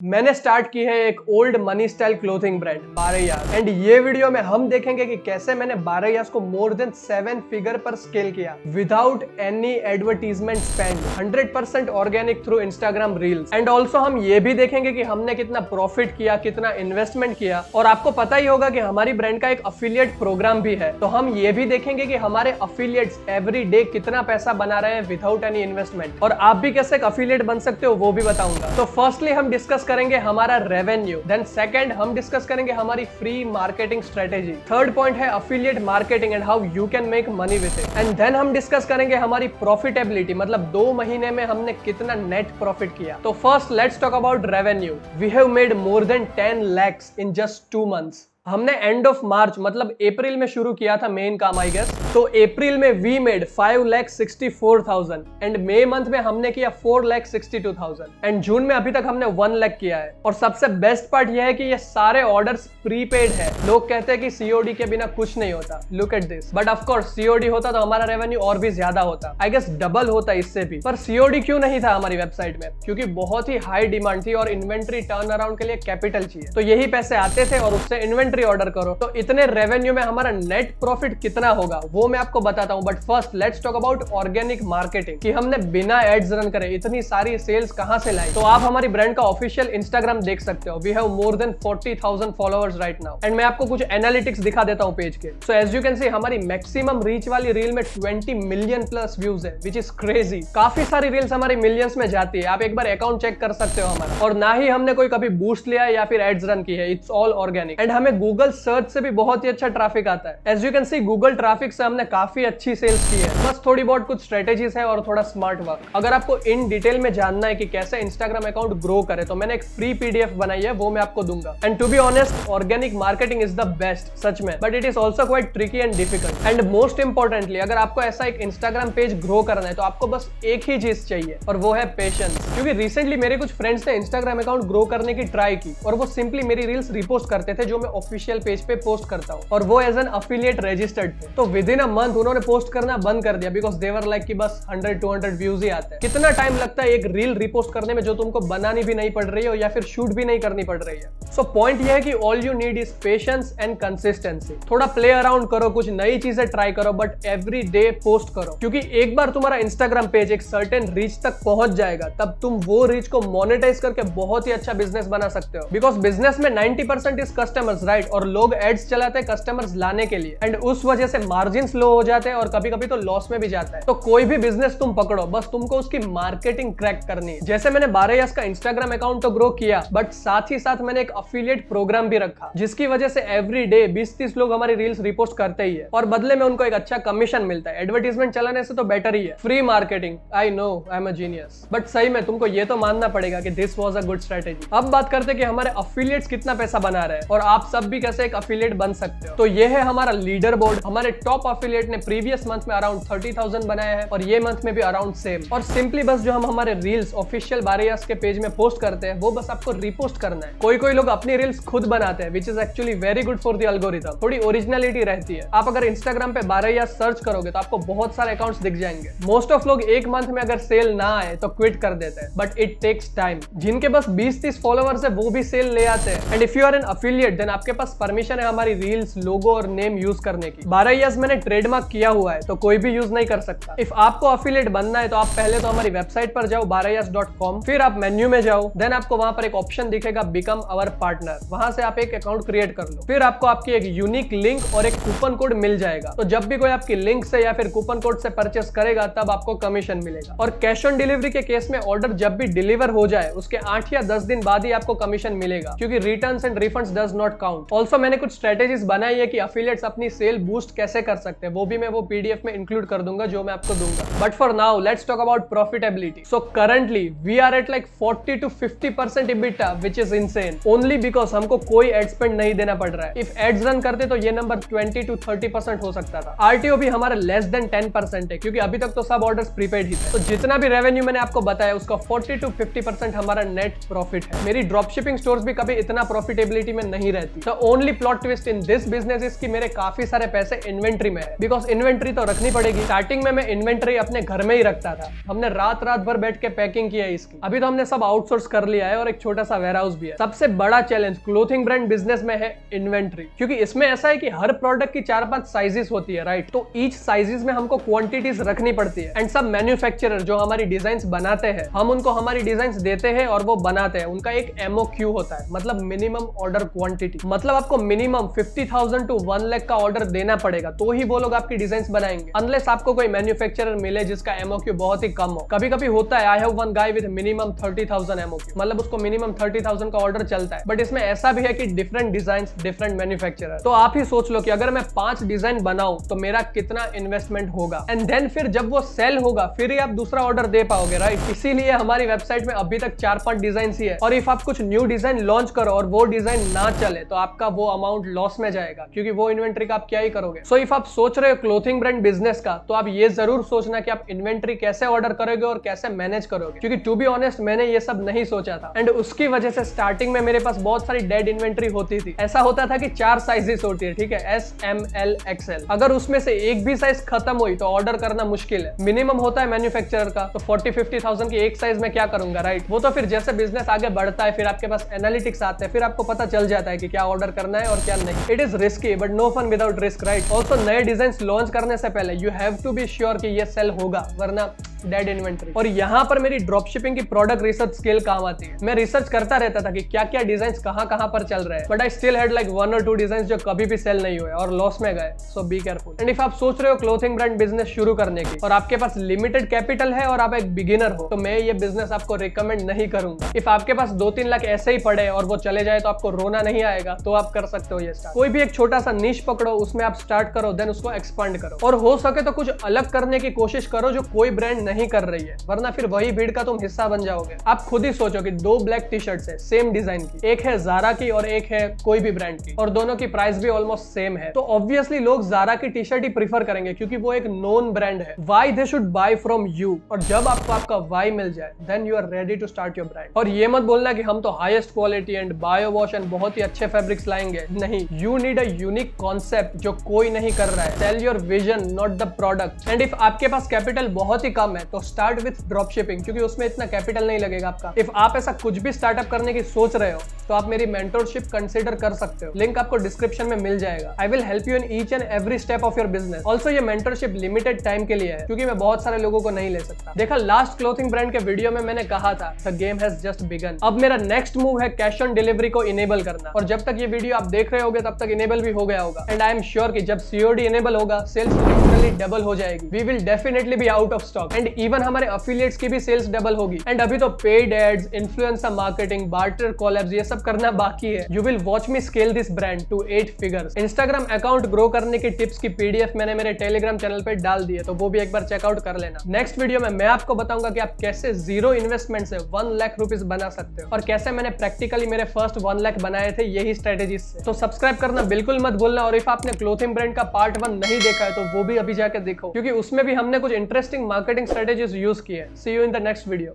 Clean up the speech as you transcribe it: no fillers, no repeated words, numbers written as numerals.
मैंने स्टार्ट की है एक old money style clothing brand Baraiyas and ये वीडियो में हम देखेंगे कि कैसे मैंने बारैयास को मोर देन 7 फिगर पर स्केल किया without any advertisement spend 100% organic through Instagram reels and also हम ये भी देखेंगे कि हमने कितना प्रॉफिट किया, कितना इन्वेस्टमेंट किया। और आपको पता ही होगा कि हमारी ब्रांड का एक अफिलिएट प्रोग्राम भी है, तो हम ये भी देखेंगे कि हमारे अफिलिएट्स एवरी डे कितना पैसा बना रहे हैं विदाउट एनी इन्वेस्टमेंट, और आप भी कैसे एक अफिलिएट बन सकते हो वो भी बताऊंगा। तो फर्स्टली हम डिस्कस करेंगे हमारा रेवेन्यू, देन सेकंड हम डिस्कस करेंगे हमारी free marketing strategy, third point है affiliate marketing and how you can make money with it, and then हम डिस्कस करेंगे हमारी प्रॉफिटेबिलिटी, मतलब 2 महीने में हमने कितना नेट प्रॉफिट किया। तो first let's talk about revenue. We have made more than 10 lakhs in just 2 months। हमने एंड ऑफ मार्च मतलब अप्रैल में शुरू किया था मेन काम आई गेस, तो अप्रैल में we made 5,64,000 and May month में हमने किया 4,62,000 एंड जून में अभी तक हमने 1 लाख किया है। और सबसे बेस्ट पार्ट यह है कि ये सारे ऑर्डर्स प्रीपेड है। लोग कहते हैं कि सीओडी के बिना कुछ नहीं होता, look at this, but of course COD होता तो हमारा रेवेन्यू और भी ज्यादा होता, आई गेस डबल होता इससे भी। पर सीओडी क्यों नहीं था हमारी वेबसाइट में? क्योंकि बहुत ही हाई डिमांड थी और इन्वेंट्री टर्न अराउंड के लिए कैपिटल चाहिए, तो यही पैसे आते थे और उससे इन्वेंट्री ऑर्डर करो। तो इतने रेवेन्यू में हमारा नेट प्रॉफिट कितना होगा वो मैं आपको बताता हूं, but first let's talk about organic marketing, कि हमने बिना एड्स रन करे इतनी सारी सेल्स कहां से लाई। तो आप हमारी ब्रांड का ऑफिशियल इंस्टाग्राम देख सकते हो, we have more than 40,000 followers right now and मैं आपको कुछ एनालिटिक्स दिखा देता हूं पेज के। So as you can see हमारी मैक्सिमम रीच वाली रील में 20 मिलियन प्लस व्यूज है, विच इज क्रेजी। काफी सारी रील्स हमारी मिलियंस में जाती है, आप एक बार अकाउंट चेक कर सकते हो हमारा। और ना ही हमने कोई कभी बूस्ट लिया या फिर एड्स रन की है, इट्स ऑल ऑर्गेनिक एंड हमें गूगल सर्च से भी बहुत ही अच्छा ट्रैफिक आता है। As you can see Google traffic से हमने काफी अच्छी सेल्स की है, बस थोड़ी बहुत कुछ स्ट्रेटेजीज है और थोड़ा स्मार्ट वर्क। अगर आपको इन डिटेल में जानना है कि कैसे इंस्टाग्राम अकाउंट ग्रो करे, तो मैंने एक फ्री पीडीएफ बनाई है, वो मैं आपको दूंगा। And to be honest organic marketing is the best सच में, but it is also quite tricky and difficult. And most importantly अगर आपको ऐसा एक इंस्टाग्राम पेज ग्रो करना है तो आपको बस एक ही चीज चाहिए और वो है पेशेंस। क्योंकि रिसेंटली मेरे कुछ फ्रेंड्स ने इंस्टाग्राम अकाउंट ग्रो करने की ट्राई की और वो सिंपली मेरी रील्स रिपोस्ट करते थे जो मैं ऑफिशियल पेज पे पोस्ट करता हूँ, और वो एज एन अफिलिएट रजिस्टर्ड थे। तो विद इन अ मंथ उन्होंने पोस्ट करना बंद कर दिया बिकॉज दे वर लाइक कि बस 100-200 व्यूज ही आते हैं। कितना टाइम लगता है एक रील रिपोस्ट करने में जो तुमको बनानी भी नहीं पड़ रही है या फिर शूट भी नहीं करनी पड़ रही है। सो पॉइंट ये है कि all you need is patience and consistency. थोड़ा प्ले अराउंड करो, कुछ नई चीजें ट्राई करो, बट एवरी डे पोस्ट करो। क्योंकि एक बार तुम्हारा इंस्टाग्राम पेज एक सर्टेन रीच तक पहुंच जाएगा, तब तुम वो रीच को मोनेटाइज करके बहुत ही अच्छा बिजनेस बना सकते हो। बिकॉज बिजनेस में 90% इज कस्टमर्स राइट, और लोग एड्स चलाते हैं कस्टमर्स लाने के लिए एंड उस वजह से मार्जिन लो हो जाते हैं और कभी कभी तो लॉस में भी जाता है। तो कोई भी बिजनेस तुम पकड़ो, बस तुमको उसकी मार्केटिंग क्रैक करनी है। जैसे मैंने बारैयास का इंस्टाग्राम अकाउंट तो ग्रो किया, बट साथ ही साथ मैंने एक अफिलिएट प्रोग्राम भी रखा, जिसकी वजह से एवरी डे 20-30 लोग हमारी रील्स रिपोस्ट करते ही है और बदले में उनको एक अच्छा कमीशन मिलता है। एडवर्टीजमेंट चलाने से तो बेटर ही है। Free marketing, I know I am a genius, but सही में तुमको ये तो मानना पड़ेगा कि this was a good strategy. अब बात करते हैं कि हमारे अफिलिएट्स कितना पैसा बना रहे हैं और आप सब भी कैसे एक अफिलिएट बन सकते हो। तो ये है हमारा लीडर बोर्ड। हमारे टॉप अफिलिएट ने प्रीवियस मंथ में अराउंड 30,000 बनाया है और ये मंथ में भी अराउंड सेम। और सिंपली बस जो हम हमारे रील्स ऑफिशियल बारैयास के पेज में पोस्ट करते हैं वो बस आपको रिपोस्ट करना है। कोई लोग अपनी रील्स खुद बनाते हैं, which is actually very good for the algorithm. थोड़ी ओरिजिनलिटी रहती है। आप अगर इंस्टाग्राम पे बारैयास सर्च करोगे तो आपको बहुत सारे अकाउंट्स दिख जाएंगे। मोस्ट ऑफ लोग एक मंथ में अगर सेल ना आए तो क्विट कर देते हैं, बट इट टेक्स टाइम। जिनके पास 20-30 फॉलोअर्स है वो भी सेल ले आते हैं। And if you are an affiliate then आपके पास परमिशन है हमारी रील्स, लोगो और नेम यूज करने की। बारैयास मैंने ट्रेडमार्क किया हुआ है तो कोई भी यूज नहीं कर सकता। इफ आपको अफिलिएट बनना है तो आप पहले तो हमारी वेबसाइट पर जाओ barayas.com, फिर आप मेन्यू में जाओ, देन आपको वहां पर एक ऑप्शन दिखेगा बिकम आवर पार्टनर, वहां से आप एक अकाउंट क्रिएट कर लो। फिर आपको आपकी एक यूनिक लिंक और एक कूपन कोड मिल जाएगा। तो जब भी कोई आपकी लिंक से या फिर कूपन कोड से परचेस करेगा तब आपको कमीशन मिलेगा। और कैश ऑन डिलीवरी के केस में ऑर्डर जब भी डिलीवर हो जाए उसके 8 या 10 दिन बाद ही आपको कमीशन मिलेगा, क्योंकि returns and refunds does not count. Also मैंने कुछ स्ट्रेटेजीज बनाई है कि अफिलिएट्स अपनी सेल बूस्ट कैसे कर सकते हैं, वो भी मैं वो पीडीएफ में इंक्लूड कर दूंगा जो मैं आपको दूंगा। But for now let's talk about profitability. So currently we are at like 40 to 50% EBITDA, which is insane. Only only because हमको कोई एड स्पेंड नहीं देना पड़ रहा है। इफ एड्स रन करते तो ये नंबर 20 to 30% हो सकता था। आरटीओ भी हमारा लेस देन 10% है, क्योंकि अभी तक तो सब ऑर्डर्स प्रीपेड ही थे। तो जितना भी रेवेन्यू मैंने आपको बताया उसका 40 to 50% हमारा नेट प्रॉफिट है। मेरी ड्रॉप शिपिंग स्टोर्स भी कभी इतना प्रॉफिटेबिलिटी में नहीं रहती। तो only plot twist in this business is कि मेरे काफी सारे पैसे इन्वेंट्री में है, बिकॉज इन्वेंट्री तो रखनी पड़ेगी। स्टार्टिंग में मैं इन्वेंट्री अपने घर में ही रखता था। हमने रात भर बैठ के पैकिंग किया है इसकी। अभी तो हमने सब आउटसोर्स कर लिया है और एक छोटा सा वेयरहाउस भी है। सबसे बड़ा चैलेंज क्लोथिंग ब्रांड बिजनेस में है इन्वेंट्री, क्योंकि इसमें ऐसा है कि हर प्रोडक्ट की 4-5 साइजेस होती है, राइट। तो ईच साइजेस में हमको क्वांटिटीज रखनी पड़ती है। एंड सब मैन्युफैक्चरर जो हमारी डिजाइन्स बनाते हैं, हम उनको हमारी डिजाइन्स देते हैं और वो बनाते हैं। उनका एक MOQ होता है, मतलब मिनिमम ऑर्डर क्वांटिटी। मतलब आपको मिनिमम 50,000 to 1 लाख का ऑर्डर देना पड़ेगा, तो ही वो लोग आपकी डिजाइन्स बनाएंगे। अनलेस आपको कोई मैन्युफैक्चरर मिले जिसका MOQ बहुत ही कम हो। कभी कभी होता है, I have one guy with minimum 30,000 MOQ, मतलब उसको मिनिमम 30,000 का ऑर्डर चलता है। बट इसमें ऐसा भी है कि डिफरेंट डिजाइन्स, डिफरेंट मैन्युफैक्चरर। तो आप ही सोच लो कि अगर मैं 5 डिजाइन बनाऊं तो मेरा कितना इन्वेस्टमेंट होगा। एंड देन फिर जब वो सेल होगा फिर ही आप दूसरा ऑर्डर दे पाओगे, राइट। इसीलिए हमारी वेबसाइट में अभी तक 4-5 डिजाइन ही है। और इफ आप कुछ न्यू डिजाइन लॉन्च करो और वो डिजाइन ना चले तो आपका वो अमाउंट लॉस में जाएगा, क्योंकि वो इन्वेंट्री का आप क्या ही करोगे। सो इफ आप सोच रहे हो क्लोथिंग ब्रांड बिजनेस का, तो आप ये जरूर सोचना कि आप इन्वेंट्री कैसे ऑर्डर करोगे और कैसे मैनेज करोगे, क्योंकि टू बी ऑनेस्ट मैंने ये सब नहीं सोचा था। एंड उसकी वजह से स्टार्टिंग में मेरे पास बहुत सारी डेड इन्वेंट्री होती थी। ऐसा होता था कि 4 साइजेस होती है, ठीक है, S, M, L, XL। अगर उसमें से एक भी साइज खत्म हुई तो ऑर्डर करना मुश्किल है। मिनिमम होता है मैन्युफैक्चरर का, तो 40-50,000 की एक साइज में क्या करूंगा, राइट। वो तो फिर जैसे बिजनेस आगे बढ़ता है, फिर आपके पास एनालिटिक्स आते हैं, फिर आपको पता चल जाता है कि क्या ऑर्डर करना है और क्या नहीं। It is risky but no fun without risk, right. Also नए डिजाइन लॉन्च करने से पहले you have to be sure कि ये सेल होगा, वरना डेड इन्वेंट्री। और यहाँ पर मेरी ड्रॉप शिपिंग की प्रोडक्ट रिसर्च स्किल काम आती है। मैं रिसर्च करता रहता था कि क्या क्या डिजाइन कहाँ पर चल रहे हैं, but I still had like 1 or 2 design जो कभी भी सेल नहीं हुए और लॉस में गए। सो बी केयरफुल। एंड इफ आप सोच रहे हो क्लोथिंग ब्रांड बिजनेस शुरू करने की और आपके पास लिमिटेड कैपिटल है और आप एक बिगिनर हो, तो मैं ये बिजनेस आपको रिकमेंड नहीं करूंगा। इफ आपके पास 2-3 लाख ऐसे ही पड़े और वो चले जाए तो आपको रोना नहीं आएगा, तो आप कर सकते हो ये स्टार्ट। कोई भी एक छोटा सा नीश पकड़ो, उसमें आप स्टार्ट करो, देन उसको एक्सपांड करो। और हो सके तो कुछ अलग करने की कोशिश करो जो कोई ब्रांड नहीं कर रही है, वरना फिर वही भीड़ का तुम हिस्सा बन जाओगे। आप खुद ही सोचो कि 2 ब्लैक टी शर्ट्स है सेम डिजाइन की, एक है ज़ारा की और एक है कोई भी ब्रांड की, और दोनों की प्राइस भी ऑलमोस्ट सेम है। तो ऑब्वियसली लोग ज़ारा की टी शर्ट ही प्रीफर करेंगे, क्योंकि वो एक नोन ब्रांड है। Why they should buy from you. और जब आपको आपका वाई मिल जाए, then you are ready to start your brand. और ये मत बोलना कि हम तो highest quality and bio wash and बहुत ही अच्छे फैब्रिक्स लाएंगे। नहीं, you need a unique concept जो कोई नहीं कर रहा है। Sell your vision, not the product. And if आपके पास कैपिटल बहुत ही कम है तो स्टार्ट विथ ड्रॉप शिपिंग, क्योंकि उसमें इतना कैपिटल नहीं लगेगा आपका। इफ आप ऐसा कुछ भी स्टार्टअप करने की सोच रहे हो तो आप मेरी मेंटरशिप कंसीडर कर सकते हो। लिंक आपको डिस्क्रिप्शन में मिल जाएगा। I will help you in each and every step of your business. Also ये मेंटरशिप लिमिटेड टाइम के लिए है, क्योंकि मैं बहुत सारे लोगों को नहीं ले सकता। देखा, लास्ट क्लोथिंग ब्रांड के वीडियो में मैंने कहा था the game has just begun. अब मेरा नेक्स्ट मूव है कैश ऑन डिलीवरी को इनेबल करना। और जब तक ये वीडियो आप देख रहे होगे तब तक इनेबल भी हो गया होगा। एंड आई एम श्योर कि जब COD इनेबल होगा, सेल्स लिटरली डबल हो जाएगी। We will definitely be out of stock. And even हमारे अफिलिएट्स की भी सेल्स डबल होगी। एंड अभी तो paid ads, influencer marketing, barter collabs, ये सब करना बाकी है। You will watch me scale this brand to 8 figures. Instagram account grow करने की टिप्स की PDF मैंने मेरे टेलीग्राम चैनल पे डाल दी है, तो वो भी एक बार चेकआउट कर लेना। नेक्स्ट वीडियो में मैं आपको बताऊंगा कि आप कैसे 0 इन्वेस्टमेंट से 1 लाख रुपीज बना सकते हो, और कैसे मैंने प्रैक्टिकली मेरे फर्स्ट 1 लाख बनाए थे यही स्ट्रेटेजीज से। तो सब्सक्राइब करना बिल्कुल मत भूलना। और इफ आपने क्लोथिंग ब्रांड का पार्ट 1 नहीं देखा है तो वो भी अभी जाकर देखो, क्योंकि उसमें भी हमने कुछ इंटरेस्टिंग मार्केटिंग स्ट्रेटेजीज यूज की है। See you in the next video.